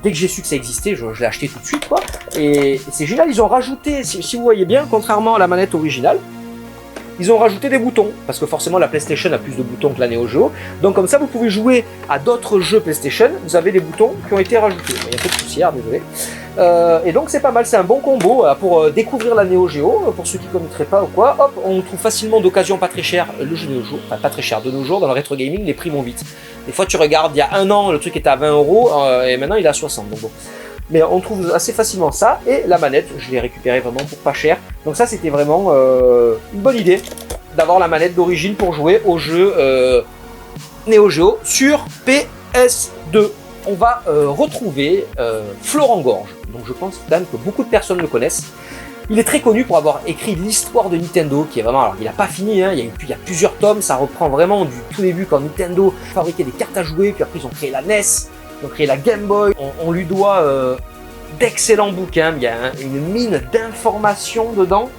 dès que j'ai su que ça existait, je l'ai acheté tout de suite, quoi, et c'est génial, ils ont rajouté, si vous voyez bien, contrairement à la manette originale, ils ont rajouté des boutons, parce que forcément la PlayStation a plus de boutons que la Neo Geo, donc comme ça vous pouvez jouer à d'autres jeux PlayStation, vous avez des boutons qui ont été rajoutés, il y a un peu de poussière, désolé. Et donc c'est pas mal, c'est un bon combo pour découvrir la Neo Geo, pour ceux qui ne connaîtraient pas ou quoi. Hop, on trouve facilement d'occasion pas très cher le jeu Neo Geo, enfin pas très cher de nos jours, dans le rétro gaming les prix vont vite. Des fois tu regardes, il y a un an le truc était à 20€ et maintenant il est à 60, donc bon. Mais on trouve assez facilement ça, et la manette, je l'ai récupérée vraiment pour pas cher. Donc ça c'était vraiment une bonne idée d'avoir la manette d'origine pour jouer au jeu Neo Geo sur PS2. On va retrouver Florent Gorge, donc je pense quand même que beaucoup de personnes le connaissent. Il est très connu pour avoir écrit l'histoire de Nintendo, qui est vraiment, alors il n'a pas fini, hein, il y a plusieurs tomes, ça reprend vraiment du tout début quand Nintendo fabriquait des cartes à jouer, puis après ils ont créé la NES, ils ont créé la Game Boy, on lui doit d'excellents bouquins, il y a une mine d'informations dedans,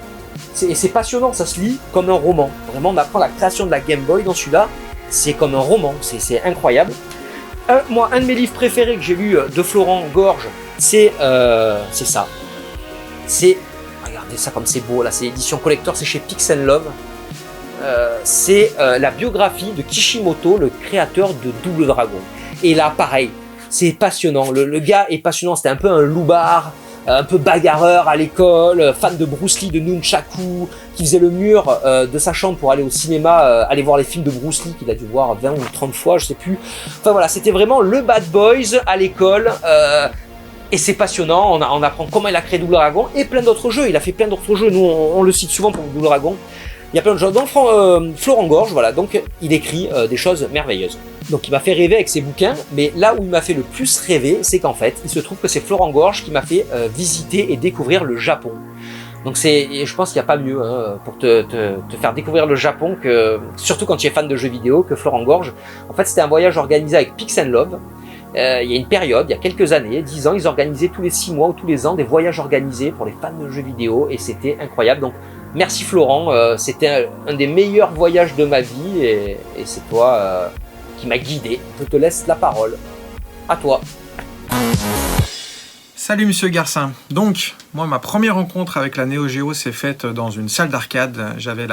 et c'est passionnant, ça se lit comme un roman. Vraiment on apprend la création de la Game Boy dans celui-là, c'est comme un roman, c'est incroyable. Moi, un de mes livres préférés que j'ai lu de Florent Gorge, c'est ça. Regardez ça comme c'est beau, là, c'est édition collector, c'est chez Pix & Love. C'est la biographie de Kishimoto, le créateur de Double Dragon. Et là, pareil, c'est passionnant. Le gars est passionnant, c'était un peu un loupard, un peu bagarreur à l'école, fan de Bruce Lee, de Nunchaku, qui faisait le mur de sa chambre pour aller au cinéma, aller voir les films de Bruce Lee qu'il a dû voir 20 ou 30 fois, je sais plus. Enfin voilà, c'était vraiment le bad boys à l'école, et c'est passionnant, on apprend comment il a créé Double Dragon, et plein d'autres jeux, il a fait plein d'autres jeux, nous on le cite souvent pour Double Dragon. Il y a plein de jeux, donc Florent Gorge, voilà, donc il écrit des choses merveilleuses. Donc il m'a fait rêver avec ses bouquins, mais là où il m'a fait le plus rêver, c'est qu'en fait, il se trouve que c'est Florent Gorge qui m'a fait visiter et découvrir le Japon. Donc je pense qu'il n'y a pas mieux pour te faire découvrir le Japon, surtout quand tu es fan de jeux vidéo, que Florent Gorge. En fait, c'était un voyage organisé avec Pix & Love. Il y a une période, il y a quelques années, 10 ans, ils organisaient tous les 6 mois ou tous les ans des voyages organisés pour les fans de jeux vidéo, et c'était incroyable. Donc merci Florent, c'était un des meilleurs voyages de ma vie, et c'est toi qui m'a guidé. Je te laisse la parole. À toi. Salut Monsieur Garcin. Donc, moi, ma première rencontre avec la Neo Geo s'est faite dans une salle d'arcade. J'avais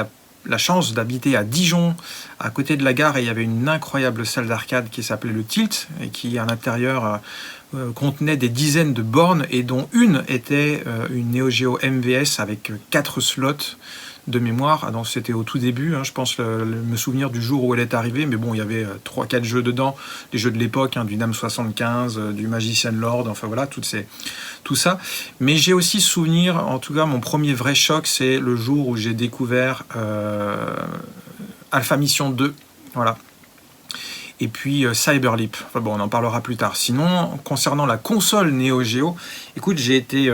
la chance d'habiter à Dijon, à côté de la gare, et il y avait une incroyable salle d'arcade qui s'appelait le Tilt, et qui, à l'intérieur, contenait des dizaines de bornes, et dont une était une Neo Geo MVS avec 4 slots de mémoire. Ah, donc c'était au tout début, hein, je pense me souvenir du jour où elle est arrivée, mais bon, il y avait 3-4 jeux dedans, les jeux de l'époque, hein, du NAM 75, du Magician Lord, enfin voilà, tout ça. Mais j'ai aussi souvenir, en tout cas mon premier vrai choc, c'est le jour où j'ai découvert Alpha Mission 2, voilà. Et puis Cyberleap. Enfin bon, on en parlera plus tard. Sinon, concernant la console Neo Geo, écoute, j'ai été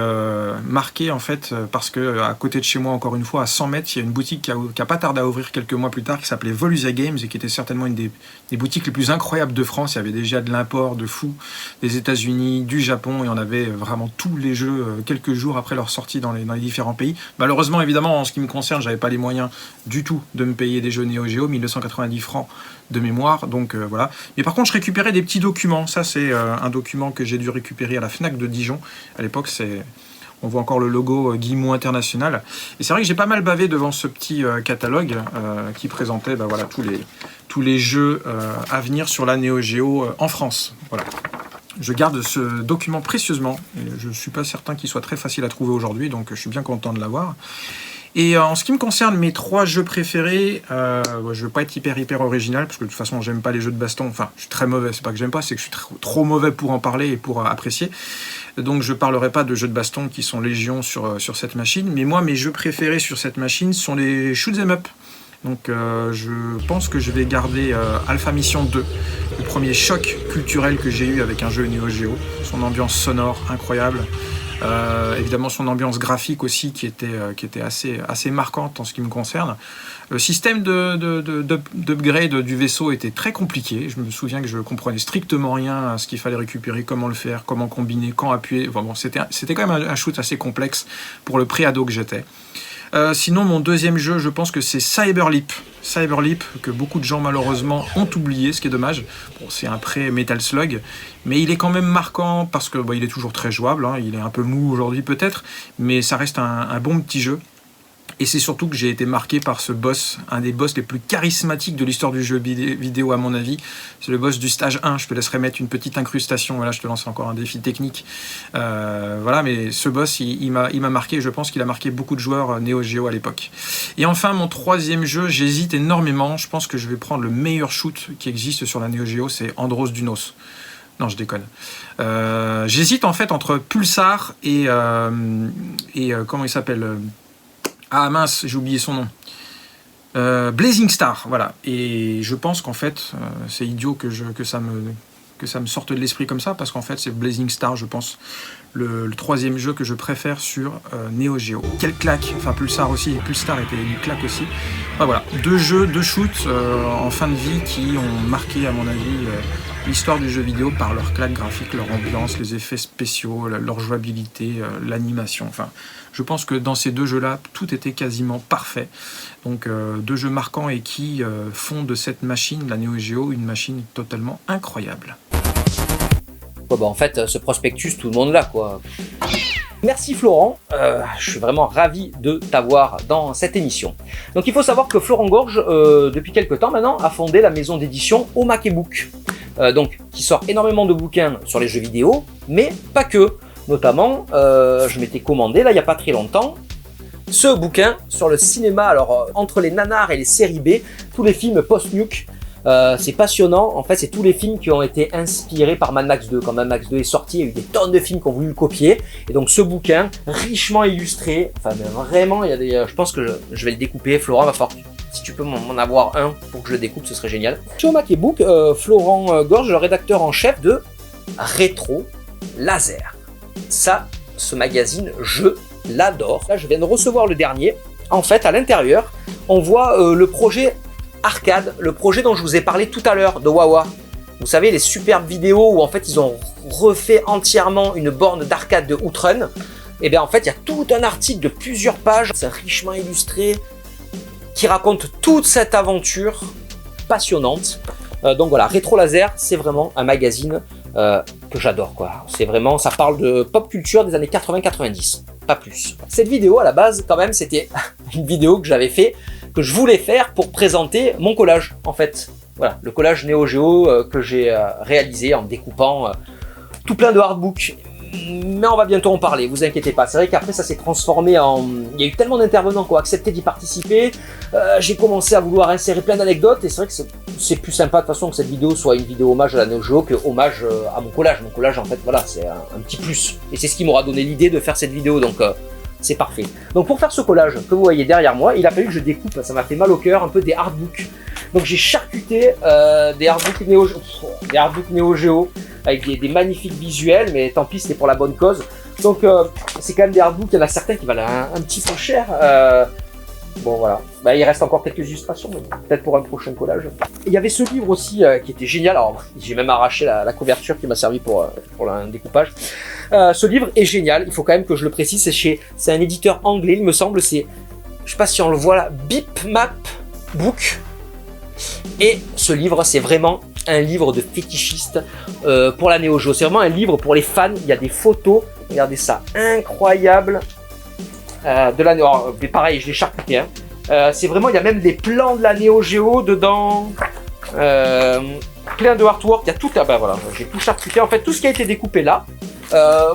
marqué en fait parce que à côté de chez moi, encore une fois, à 100 mètres, il y a une boutique qui a pas tardé à ouvrir quelques mois plus tard, qui s'appelait Volusia Games, et qui était certainement une des boutiques les plus incroyables de France. Il y avait déjà de l'import de fou des États-Unis, du Japon, et on avait vraiment tous les jeux quelques jours après leur sortie dans les différents pays. Malheureusement, évidemment, en ce qui me concerne, j'avais pas les moyens du tout de me payer des jeux Neo Geo, 1290 francs de mémoire, donc voilà. Mais par contre, je récupérais des petits documents. Ça, c'est un document que j'ai dû récupérer à la Fnac de Dijon. À l'époque, on voit encore le logo Guillemot International. Et c'est vrai que j'ai pas mal bavé devant ce petit catalogue qui présentait voilà, tous les jeux à venir sur la Neo Geo en France. Voilà. Je garde ce document précieusement. Et je ne suis pas certain qu'il soit très facile à trouver aujourd'hui, donc je suis bien content de l'avoir. Et en ce qui me concerne, mes 3 jeux préférés, je veux pas être hyper original, parce que de toute façon, j'aime pas les jeux de baston. Enfin, je suis très mauvais, c'est pas que j'aime pas, c'est que je suis trop mauvais pour en parler et pour apprécier. Donc je parlerai pas de jeux de baston qui sont légion sur cette machine. Mais moi, mes jeux préférés sur cette machine sont les shoot 'em up. Donc je pense que je vais garder Alpha Mission 2, le premier choc culturel que j'ai eu avec un jeu Neo Geo. Son ambiance sonore incroyable. Évidemment son ambiance graphique aussi qui était assez marquante en ce qui me concerne. Le système d'upgrade du vaisseau était très compliqué. Je me souviens que je comprenais strictement rien à ce qu'il fallait récupérer, comment le faire, comment combiner, quand appuyer. Enfin bon, c'était quand même un shoot assez complexe pour le pré-ado que j'étais. Sinon, mon deuxième jeu, je pense que c'est Cyberleap. Cyberleap, que beaucoup de gens malheureusement ont oublié, ce qui est dommage. Bon, c'est un pré-Metal Slug, mais il est quand même marquant parce que il est toujours très jouable. Hein. Il est un peu mou aujourd'hui peut-être, mais ça reste un bon petit jeu. Et c'est surtout que j'ai été marqué par ce boss, un des boss les plus charismatiques de l'histoire du jeu vidéo à mon avis. C'est le boss du stage 1, je te laisserai mettre une petite incrustation, voilà, je te lance encore un défi technique. Voilà, mais ce boss, il m'a marqué, je pense qu'il a marqué beaucoup de joueurs Neo Geo à l'époque. Et enfin, mon troisième jeu, j'hésite énormément, je pense que je vais prendre le meilleur shoot qui existe sur la Neo Geo, c'est Andros Dunos. Non, je déconne. J'hésite en fait entre Pulsar et comment il s'appelle ah mince, j'ai oublié son nom. Blazing Star, voilà. Et je pense qu'en fait, c'est idiot que ça me sorte de l'esprit comme ça, parce qu'en fait, c'est Blazing Star, je pense, le troisième jeu que je préfère sur Neo Geo. Quelle claque, enfin Pulsar aussi, Pulsar était une claque aussi. Enfin, voilà, 2 jeux, 2 shoots en fin de vie qui ont marqué, à mon avis, l'histoire du jeu vidéo par leur claque graphique, leur ambiance, les effets spéciaux, leur jouabilité, l'animation, enfin... Je pense que dans ces 2 jeux-là, tout était quasiment parfait. Donc 2 jeux marquants et qui font de cette machine, la Neo Geo, une machine totalement incroyable. En fait, ce prospectus, tout le monde l'a, quoi. Merci Florent, je suis vraiment ravi de t'avoir dans cette émission. Donc il faut savoir que Florent Gorge, depuis quelques temps maintenant, a fondé la maison d'édition Omake Book, donc qui sort énormément de bouquins sur les jeux vidéo, mais pas que. Notamment, je m'étais commandé, là, il n'y a pas très longtemps, ce bouquin sur le cinéma, alors entre les nanars et les séries B, tous les films post-nuke, c'est passionnant, en fait c'est tous les films qui ont été inspirés par Mad Max 2. Quand Mad Max 2 est sorti, il y a eu des tonnes de films qui ont voulu le copier, et donc ce bouquin, richement illustré, enfin mais vraiment, il y a des, je pense que je vais le découper, Florent va falloir, si tu peux m'en avoir un pour que je le découpe, ce serait génial. Chez Omake Book, Florent Gorge, le rédacteur en chef de Rétro Laser. Ça, ce magazine, je l'adore. Là, je viens de recevoir le dernier. En fait, à l'intérieur, on voit le projet arcade, le projet dont je vous ai parlé tout à l'heure, de Wawa. Vous savez, les superbes vidéos où en fait, ils ont refait entièrement une borne d'arcade de Outrun. Et bien en fait, il y a tout un article de plusieurs pages, c'est richement illustré, qui raconte toute cette aventure passionnante. Donc voilà, Rétro Laser, c'est vraiment un magazine que j'adore, quoi. C'est vraiment, ça parle de pop culture des années 80-90, pas plus. Cette vidéo, à la base, quand même, c'était une vidéo que j'avais fait, que je voulais faire pour présenter mon collage, en fait. Voilà, le collage Neo Geo que j'ai réalisé en découpant tout plein de hardbooks. Mais on va bientôt en parler, vous inquiétez pas. C'est vrai qu'après ça s'est transformé en... Il y a eu tellement d'intervenants qui ont accepté d'y participer. J'ai commencé à vouloir insérer plein d'anecdotes et c'est vrai que c'est plus sympa de toute façon que cette vidéo soit une vidéo hommage à la Neo Geo que hommage à mon collage. Mon collage en fait voilà, c'est un petit plus. Et c'est ce qui m'aura donné l'idée de faire cette vidéo, donc c'est parfait. Donc pour faire ce collage que vous voyez derrière moi, il a fallu que je découpe, ça m'a fait mal au cœur, un peu des hardbooks. Donc j'ai charcuté des hardbooks Neo Geo avec des magnifiques visuels, mais tant pis, c'était pour la bonne cause. Donc c'est quand même des hardbooks, il y en a certains qui valent un petit peu cher. Bon voilà, il reste encore quelques illustrations, peut-être pour un prochain collage. Il y avait ce livre aussi qui était génial, alors j'ai même arraché la couverture qui m'a servi pour un découpage. Ce livre est génial, il faut quand même que je le précise, c'est un éditeur anglais, il me semble, je sais pas si on le voit là, Bitmap Book. Et ce livre, c'est vraiment un livre de fétichiste pour la Neo Geo. C'est vraiment un livre pour les fans. Il y a des photos, regardez ça, incroyables de la Neo. Mais pareil, je l'ai charcuté. Hein. C'est vraiment, il y a même des plans de la Neo Geo dedans. Plein de artwork. Il y a tout. Voilà, j'ai tout charcuté. En fait, tout ce qui a été découpé là,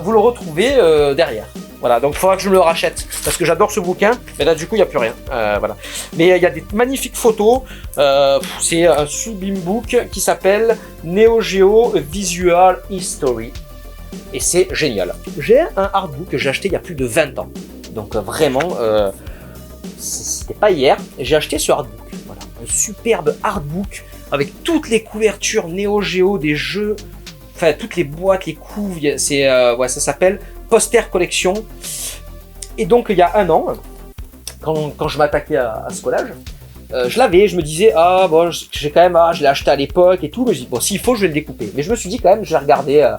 vous le retrouvez derrière. Voilà, donc il faudra que je me le rachète parce que j'adore ce bouquin. Mais là, du coup, il n'y a plus rien. Voilà. Mais il y a des magnifiques photos. C'est un sublime book qui s'appelle Neo Geo Visual History. Et c'est génial. J'ai un artbook que j'ai acheté il y a plus de 20 ans. Donc vraiment, c'était pas hier. J'ai acheté ce artbook. Voilà. Un superbe artbook avec toutes les couvertures Neo Geo des jeux. Enfin, toutes les boîtes, les couves. Ça s'appelle Poster Collection. Et donc, il y a un an, quand je m'attaquais à ce collage, je l'avais, je me disais, je l'ai acheté à l'époque et tout. Mais je dis, bon, s'il faut, je vais le découper. Mais je me suis dit quand même, je vais regarder.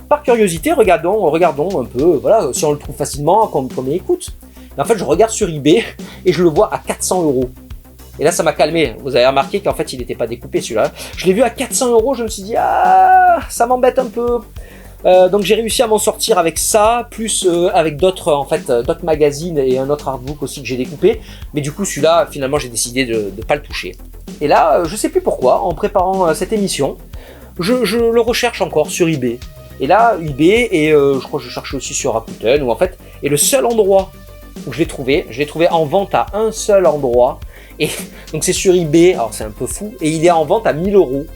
Par curiosité, regardons un peu, voilà, si on le trouve facilement, qu'on écoute. Mais en fait, je regarde sur eBay et je le vois à 400 €. Et là, ça m'a calmé. Vous avez remarqué qu'en fait, il n'était pas découpé celui-là. Je l'ai vu à 400 €, je me suis dit, ça m'embête un peu. Donc j'ai réussi à m'en sortir avec ça, plus avec d'autres magazines et un autre artbook aussi que j'ai découpé. Mais du coup, celui-là, finalement, j'ai décidé de ne pas le toucher. Et là, je sais plus pourquoi, en préparant cette émission, je le recherche encore sur eBay. Et là, eBay, et je crois que je cherche aussi sur Rakuten, où en fait, et le seul endroit où je l'ai trouvé en vente à un seul endroit. Et donc c'est sur eBay, alors c'est un peu fou, et il est en vente à 1000 €.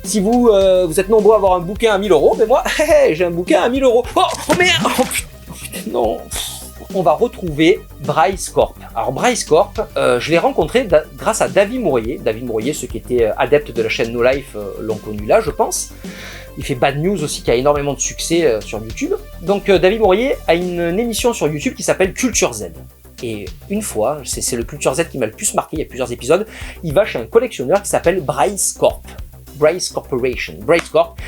Si vous êtes nombreux à avoir un bouquin à 1000 €, mais moi, j'ai un bouquin à 1000 €. Oh merde, oh putain, non. On va retrouver Bryce Corp. Alors Bryce Corp, je l'ai rencontré grâce à David Mourier. David Mourier, ceux qui étaient adeptes de la chaîne No Life l'ont connu là, je pense. Il fait Bad News aussi, qui a énormément de succès sur YouTube. Donc David Mourier a une émission sur YouTube qui s'appelle Culture Z. Et une fois, c'est le Culture Z qui m'a le plus marqué, il y a plusieurs épisodes, il va chez un collectionneur qui s'appelle Bryce Corp. Bryce Corporation. Bryce Corp,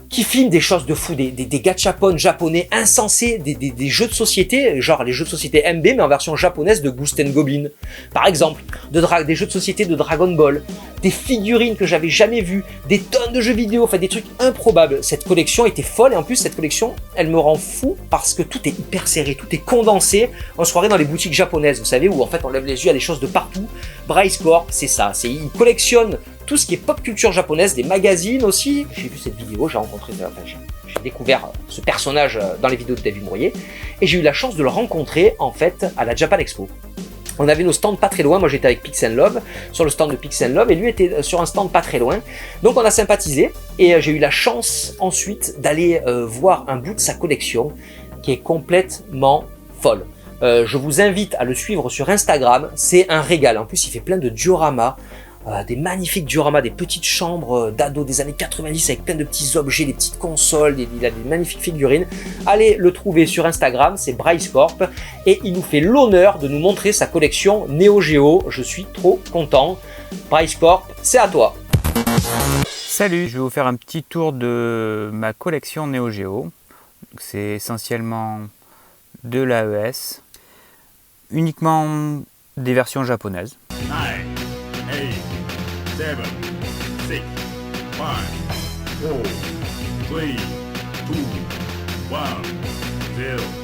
qui filme des choses de fou, des gachapon japonais insensés, des jeux de société, genre les jeux de société MB, mais en version japonaise de Ghost and Goblin. Par exemple, des jeux de société de Dragon Ball, des figurines que j'avais jamais vues, des tonnes de jeux vidéo, enfin des trucs improbables. Cette collection était folle, et en plus cette collection, elle me rend fou parce que tout est hyper serré, tout est condensé. On se croirait dans les boutiques japonaises, vous savez, où en fait on lève les yeux à des choses de partout. Bryce Corp, c'est ça, il collectionne tout ce qui est pop culture japonaise, des magazines aussi. J'ai vu cette vidéo, j'ai découvert ce personnage dans les vidéos de David Mourier, et j'ai eu la chance de le rencontrer en fait à la Japan Expo. On avait nos stands pas très loin, moi j'étais avec Pix & Love, sur le stand de Pix & Love, et lui était sur un stand pas très loin. Donc on a sympathisé, et j'ai eu la chance ensuite d'aller voir un bout de sa collection qui est complètement folle. Je vous invite à le suivre sur Instagram, c'est un régal. En plus il fait plein de dioramas, des magnifiques dioramas, des petites chambres d'ados des années 90 avec plein de petits objets, des petites consoles, il a des magnifiques figurines. Allez le trouver sur Instagram, c'est Bryce Corp, et il nous fait l'honneur de nous montrer sa collection Neo Geo. Je suis trop content. Bryce Corp, c'est à toi. Salut, je vais vous faire un petit tour de ma collection Neo Geo. C'est essentiellement de l'AES, uniquement des versions japonaises. 7, 6, 5, 4, 3, 2, 1, 0.